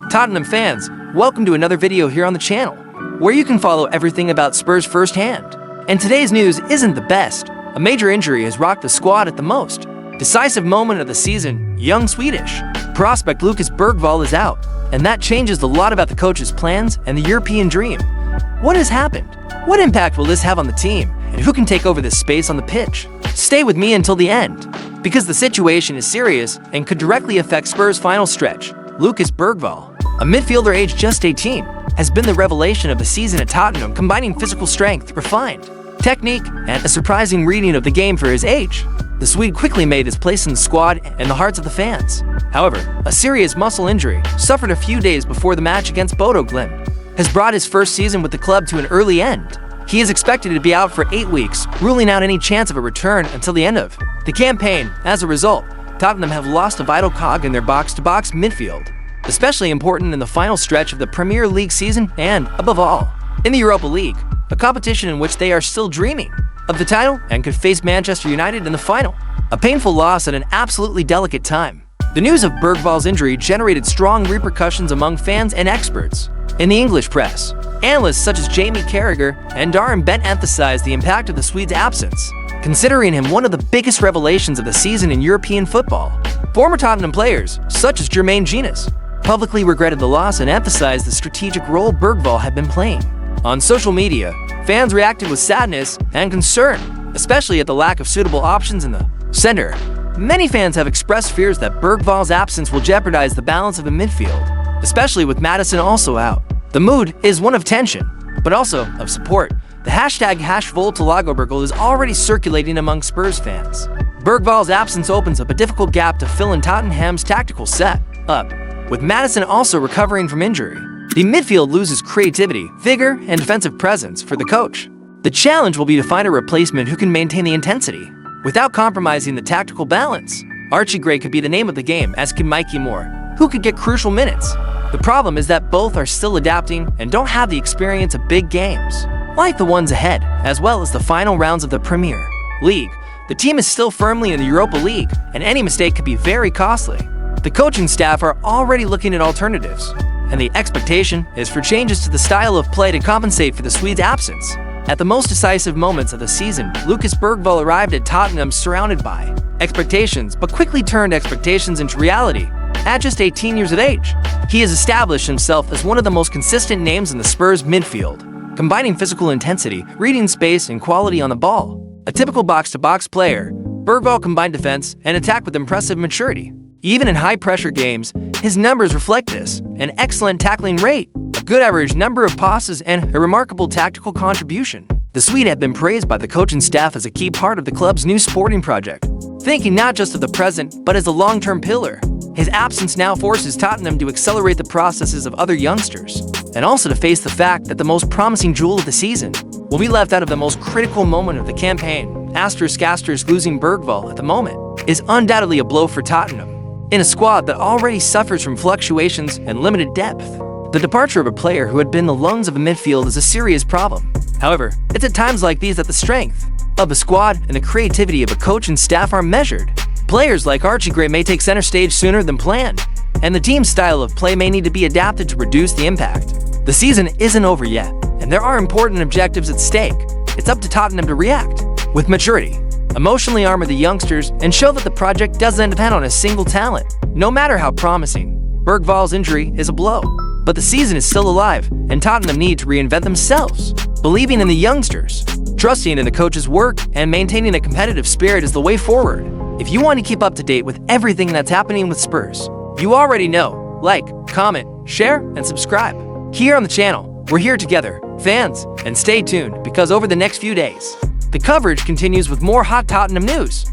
Tottenham fans, welcome to another video here on the channel, where you can follow everything about Spurs firsthand. And today's news isn't the best. A major injury has rocked the squad at the most decisive moment of the season. Young Swedish prospect Lucas Bergvall is out, and that changes a lot about the coach's plans and the European dream. What has happened? What impact will this have on the team? And who can take over this space on the pitch? Stay with me until the end, because the situation is serious and could directly affect Spurs' final stretch. Lucas Bergvall, a midfielder aged just 18, has been the revelation of the season at Tottenham, combining physical strength, refined technique, and a surprising reading of the game for his age. The Swede quickly made his place in the squad and the hearts of the fans. However, a serious muscle injury, suffered a few days before the match against Bodo Glimt, has brought his first season with the club to an early end. He is expected to be out for 8 weeks, ruling out any chance of a return until the end of the campaign. As a result, Tottenham have lost a vital cog in their box-to-box midfield, especially important in the final stretch of the Premier League season and, above all, in the Europa League, a competition in which they are still dreaming of the title and could face Manchester United in the final. A painful loss at an absolutely delicate time. The news of Bergvall's injury generated strong repercussions among fans and experts. In the English press, analysts such as Jamie Carragher and Darren Bent emphasized the impact of the Swede's absence, considering him one of the biggest revelations of the season in European football. Former Tottenham players, such as Jermaine Genius, publicly regretted the loss and emphasized the strategic role Bergvall had been playing. On social media, fans reacted with sadness and concern, especially at the lack of suitable options in the center. Many fans have expressed fears that Bergvall's absence will jeopardize the balance of the midfield, especially with Maddison also out. The mood is one of tension, but also of support. The #VoLTelagobergel is already circulating among Spurs fans. Bergvall's absence opens up a difficult gap to fill in Tottenham's tactical set-up, with Maddison also recovering from injury. The midfield loses creativity, vigor, and defensive presence for the coach. The challenge will be to find a replacement who can maintain the intensity without compromising the tactical balance. Archie Gray could be the name of the game, as could Mikey Moore, who could get crucial minutes. The problem is that both are still adapting and don't have the experience of big games, like the ones ahead, as well as the final rounds of the Premier League. The team is still firmly in the Europa League, and any mistake could be very costly. The coaching staff are already looking at alternatives, and the expectation is for changes to the style of play to compensate for the Swede's absence. At the most decisive moments of the season, Lucas Bergvall arrived at Tottenham surrounded by expectations, but quickly turned expectations into reality. At just 18 years of age, he has established himself as one of the most consistent names in the Spurs midfield, combining physical intensity, reading space, and quality on the ball. A typical box-to-box player, Bergvall combined defense and attack with impressive maturity. Even in high-pressure games, his numbers reflect this: an excellent tackling rate, a good average number of passes, and a remarkable tactical contribution. The Swede had been praised by the coaching staff as a key part of the club's new sporting project, thinking not just of the present, but as a long-term pillar. His absence now forces Tottenham to accelerate the processes of other youngsters, and also to face the fact that the most promising jewel of the season will be left out of the most critical moment of the campaign. Losing Bergvall at the moment is undoubtedly a blow for Tottenham, in a squad that already suffers from fluctuations and limited depth. The departure of a player who had been the lungs of a midfield is a serious problem. However, it's at times like these that the strength of a squad and the creativity of a coach and staff are measured. Players like Archie Gray may take center stage sooner than planned, and the team's style of play may need to be adapted to reduce the impact. The season isn't over yet, and there are important objectives at stake. It's up to Tottenham to react with maturity, emotionally armor the youngsters, and show that the project doesn't depend on a single talent. No matter how promising, Bergvall's injury is a blow. But the season is still alive, and Tottenham need to reinvent themselves. Believing in the youngsters, trusting in the coach's work, and maintaining a competitive spirit is the way forward. If you want to keep up to date with everything that's happening with Spurs, you already know. Like, comment, share, and subscribe. Here on the channel, we're here together, fans, and stay tuned, because over the next few days, the coverage continues with more hot Tottenham news.